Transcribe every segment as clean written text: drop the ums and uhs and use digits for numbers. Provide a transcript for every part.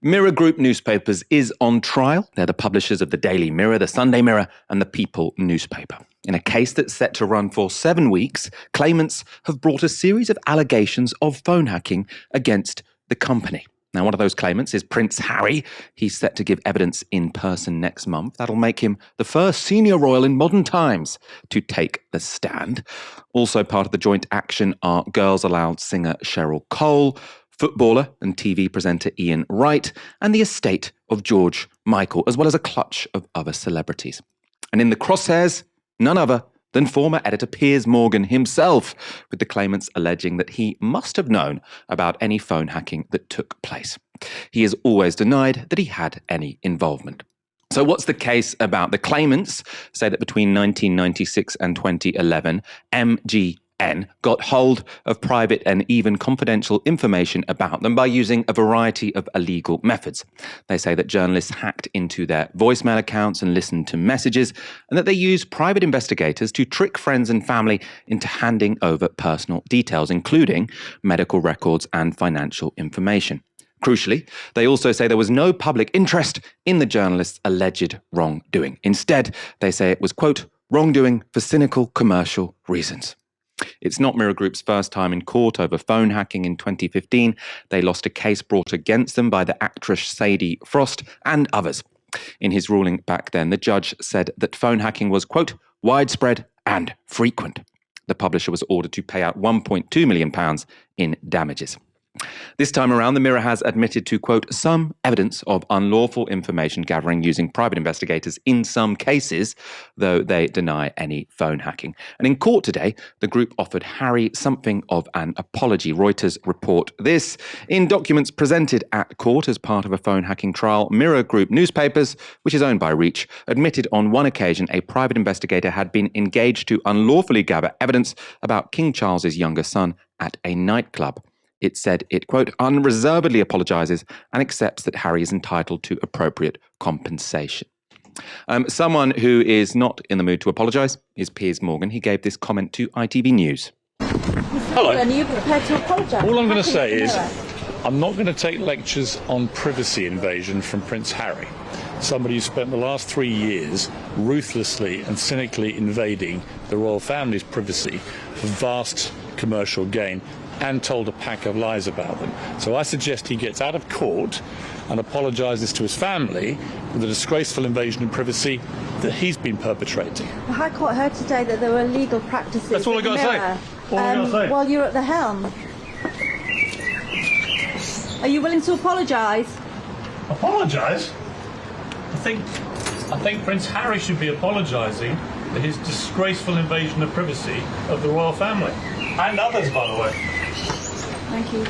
Mirror Group Newspapers is on trial. They're the publishers of the Daily Mirror, the Sunday Mirror, and the People newspaper. In a case that's set to run for 7 weeks, claimants have brought a series of allegations of phone hacking against the company. Now, one of those claimants is Prince Harry. He's set to give evidence in person next month. That'll make him the first senior royal in modern times to take the stand. Also part of the joint action are Girls Aloud singer Cheryl Cole, footballer and TV presenter Ian Wright, and the estate of George Michael, as well as a clutch of other celebrities. And in the crosshairs, none other than former editor Piers Morgan himself, with the claimants alleging that he must have known about any phone hacking that took place. He has always denied that he had any involvement. So what's the case about? The claimants say that between 1996 and 2011, MGN got hold of private and even confidential information about them by using a variety of illegal methods. They say that journalists hacked into their voicemail accounts and listened to messages, and that they used private investigators to trick friends and family into handing over personal details, including medical records and financial information. Crucially, they also say there was no public interest in the journalists' alleged wrongdoing. Instead, they say it was, quote, wrongdoing for cynical commercial reasons. It's not Mirror Group's first time in court over phone hacking. In 2015, they lost a case brought against them by the actress Sadie Frost and others. In his ruling back then, the judge said that phone hacking was, quote, widespread and frequent. The publisher was ordered to pay out £1.2 million in damages. This time around, the Mirror has admitted to, quote, some evidence of unlawful information gathering using private investigators in some cases, though they deny any phone hacking. And in court today, the group offered Harry something of an apology. Reuters report this. In documents presented at court as part of a phone hacking trial, Mirror Group Newspapers, which is owned by Reach, admitted on one occasion a private investigator had been engaged to unlawfully gather evidence about King Charles's younger son at a nightclub. It said it, quote, unreservedly apologises and accepts that Harry is entitled to appropriate compensation. Someone who is not in the mood to apologise is Piers Morgan. He gave this comment to ITV News. Hello. Are you prepared to apologise? All I'm going to say is I'm not going to take lectures on privacy invasion from Prince Harry, somebody who spent the last 3 years ruthlessly and cynically invading the royal family's privacy for vast commercial gain, and told a pack of lies about them. So I suggest he gets out of court and apologises to his family for the disgraceful invasion of privacy that he's been perpetrating. The High Court heard today that there were legal practices. That's all I got to say. All I got to say. While you're at the helm. Are you willing to apologise? Apologise? I think Prince Harry should be apologising for his disgraceful invasion of privacy of the royal family. And others, by the way. Thank you.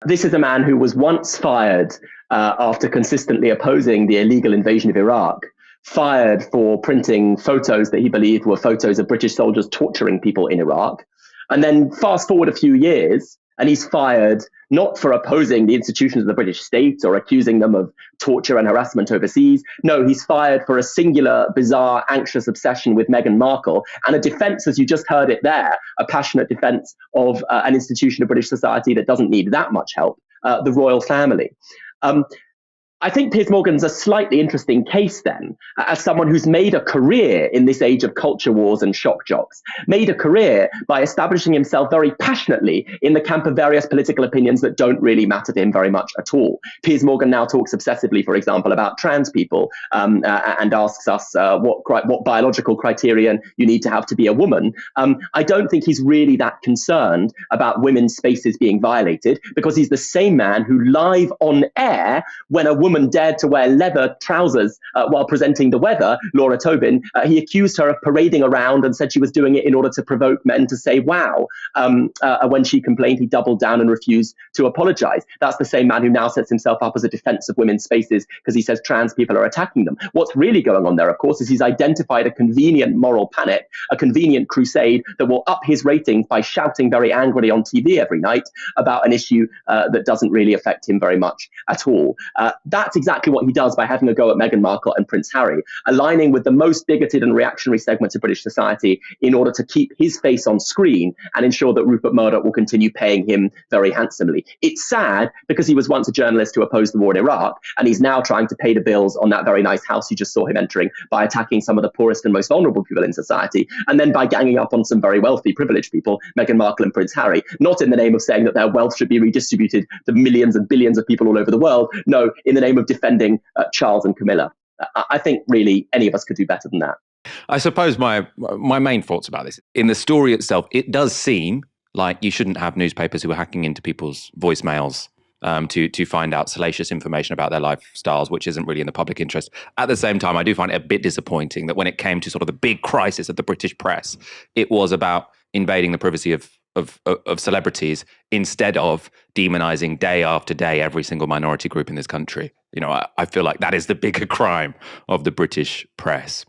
This is a man who was once fired after consistently opposing the illegal invasion of Iraq, fired for printing photos that he believed were photos of British soldiers torturing people in Iraq. And then fast forward a few years, and he's fired not for opposing the institutions of the British state or accusing them of torture and harassment overseas. No, he's fired for a singular, bizarre, anxious obsession with Meghan Markle and a defence, as you just heard it there, a passionate defence of an institution of British society that doesn't need that much help, the royal family. I think Piers Morgan's a slightly interesting case then, as someone who's made a career in this age of culture wars and shock jocks, made a career by establishing himself very passionately in the camp of various political opinions that don't really matter to him very much at all. Piers Morgan now talks obsessively, for example, about trans people and asks us what biological criterion you need to have to be a woman. I don't think he's really that concerned about women's spaces being violated, because he's the same man who live on air, when a woman dared to wear leather trousers while presenting the weather, Laura Tobin, he accused her of parading around and said she was doing it in order to provoke men to say wow. When she complained, he doubled down and refused to apologize. That's the same man who now sets himself up as a defense of women's spaces because he says trans people are attacking them. What's really going on there, of course, is he's identified a convenient moral panic, a convenient crusade that will up his ratings by shouting very angrily on TV every night about an issue that doesn't really affect him very much at all. That that's exactly what he does by having a go at Meghan Markle and Prince Harry, aligning with the most bigoted and reactionary segments of British society in order to keep his face on screen and ensure that Rupert Murdoch will continue paying him very handsomely. It's sad because he was once a journalist who opposed the war in Iraq, and he's now trying to pay the bills on that very nice house you just saw him entering by attacking some of the poorest and most vulnerable people in society, and then by ganging up on some very wealthy, privileged people, Meghan Markle and Prince Harry, not in the name of saying that their wealth should be redistributed to millions and billions of people all over the world. No, in the name of defending Charles and Camilla. I think really any of us could do better than that. I suppose my main thoughts about this, in the story itself, it does seem like you shouldn't have newspapers who are hacking into people's voicemails to find out salacious information about their lifestyles, which isn't really in the public interest. At the same time, I do find it a bit disappointing that when it came to sort of the big crisis of the British press, it was about invading the privacy of celebrities instead of demonizing day after day every single minority group in this country. I feel like that is the bigger crime of the British press.